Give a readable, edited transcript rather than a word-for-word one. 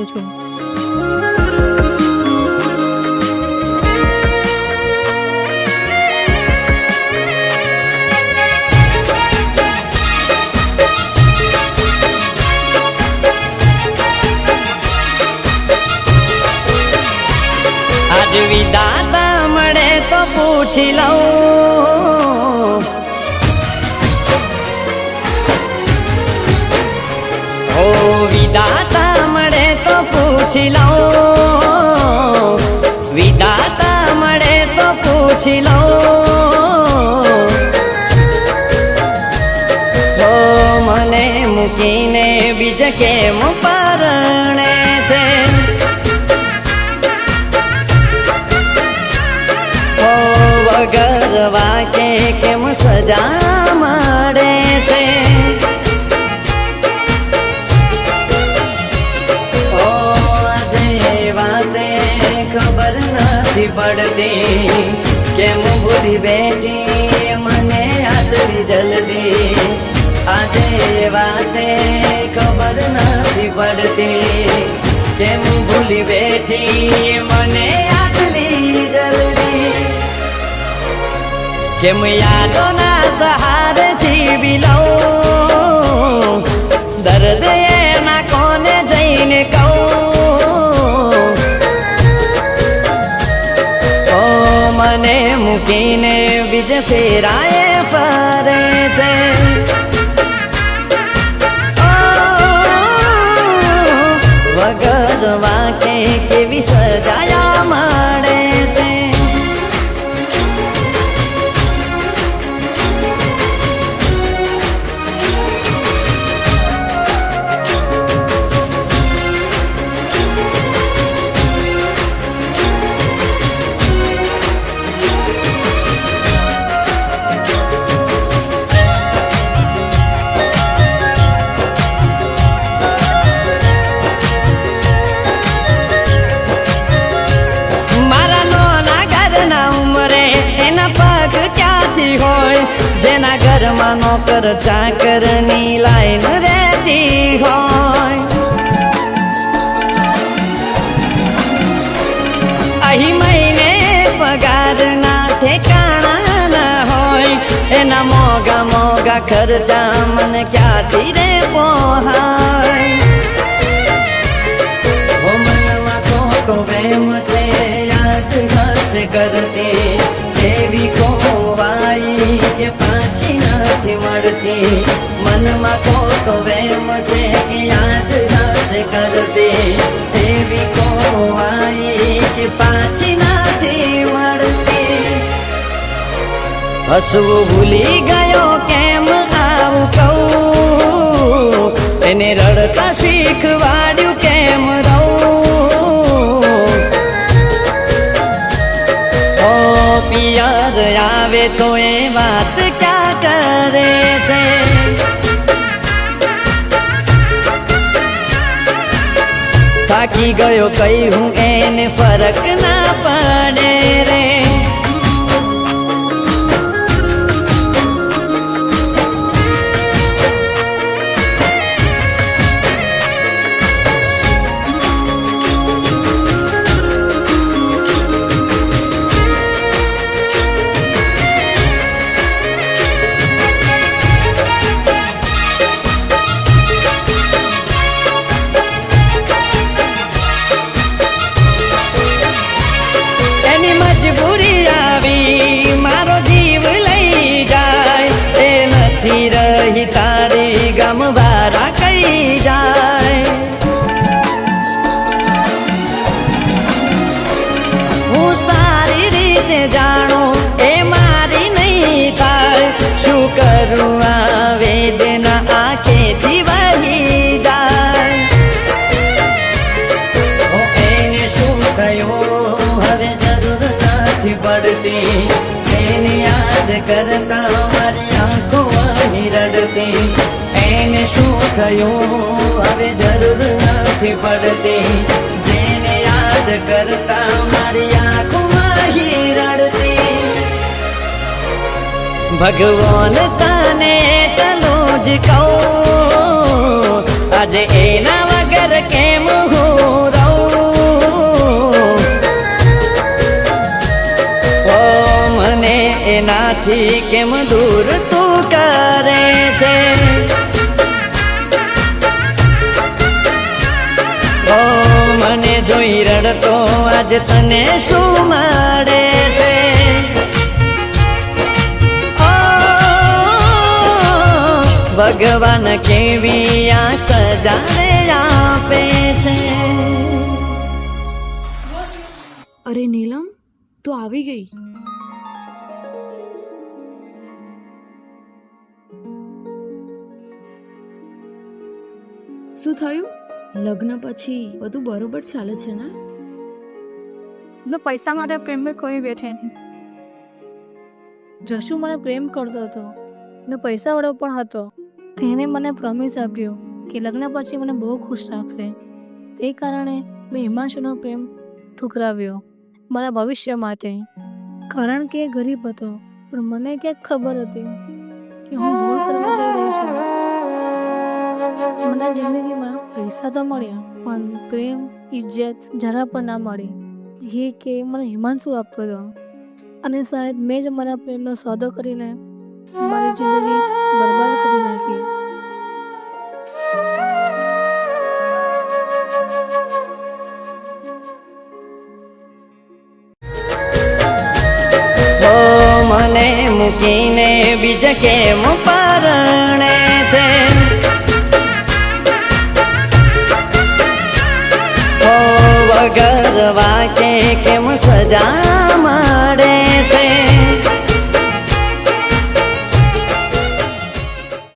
કરું છું। આજ વિધાતા મળે તો પૂછી લઉં, ઓ વિધાતા મળે તો પૂછી લઉં, વિધાતા મળે તો પૂછી લઉં, ઓ મને મૂકીને બીજ કેમ પરણે છે, વગર વાકે કેમ સજા મળે છે, ઓ આજે વાતે ખબર નથી પડતી, કેમ ભૂલી બેઠી મને આટલી જલ્દી, આજે વાતે ખબર નથી પડતી, કેમ ભૂલી બેઠી મને આટલી જલ્દી, કેમ યાદોના સહારે જીવી લઉં, દર્દ એના કોને જઈને કહું, ઓ મને મૂકીને બીજ ફેરાએ ફરે છે, વગર વાકે કેવી સજાયા મળે છે, જેના ઘરમાં નોકર ચાકરની લાઈન રહેતી હોય, અહીં મહિને પગારના ઠેકાણા ના હોય, એના મોગા મોગા ખર્ચા મને ક્યાંથી રે પોહાય, ઓ મનમાં ખોટો વેમ છે યાદ હશે કરતી, જેવી ખોવાઈ કે પાછી નથી મળતી, મનમાં ખોટો વેમ છે કે યાદ હશે કરતી, જેવી ખોવાઈ કે પાછી નથી મળતી, હસવું ભૂલી ગયો કેમ આવું કહું, એને રડતા શીખવાડ્યું કેમ રહું, પિયર આવે તો એ વાત ક્યાં કરે છે, થાકી ગયો કઈ હું એને ફરક ના પડે રે, તારી ગમ વારા કઈ જાય, હું સારી રીતે જાણું એ મારી નહીં થાય, શું કરું આ વેદના આંખેથી વહી જાય, એને શું થયું હવે જરૂર નથી પડતી, એને યાદ કરતા મારી આંખો રડતી, એને શું થયું હવે જરૂર નથી પડતી, જેને યાદ કરતા મારી આંખોમાં રડતી, ભગવાન તને એટલું જ કહું, આજે એના વગર કેમ હું એનાથી કેમ દૂર તું કરે છે? ઓ મને જોઈ રડતો આજ તને શું મળે છે? ભગવાન કેવી આ સજાને આપે છે. અરે નીલમ, તું આવી ગઈ. શું થયું? લગ્ન પછી બધું બરોબર ચાલે છે ને? એટલે પૈસા માટે પ્રેમ કોઈ બેઠે નહીં. જશુ મને પ્રેમ કરતો હતો ને પૈસાવાળો પણ હતો. તેને મને પ્રોમિસ આપ્યો કે લગ્ન પછી મને બહુ ખુશ રાખશે. તે કારણે મેં હિમાંશુનો પ્રેમ ઠુકરાવ્યો મારા ભવિષ્ય માટે. કારણ કે એ ગરીબ હતો, પણ મને ક્યાંક ખબર હતી કે હું ભૂલ કરવા જઈ રહી છું. મને જિંદગીમાં પૈસા તો મળ્યા, પણ પ્રેમ, ઇજ્જત જરા પણ ના મળી, જે કે મને હિમાંશુ આપતો હતો. અને શાયદ મેં જ મારા પ્રેમનો સોદો કરીને મારી જિંદગી બરબાદ કરી નાખી. મને મૂકીને બીજ કેમ પરણે છે? વગર વાકે કેમ સજા મળે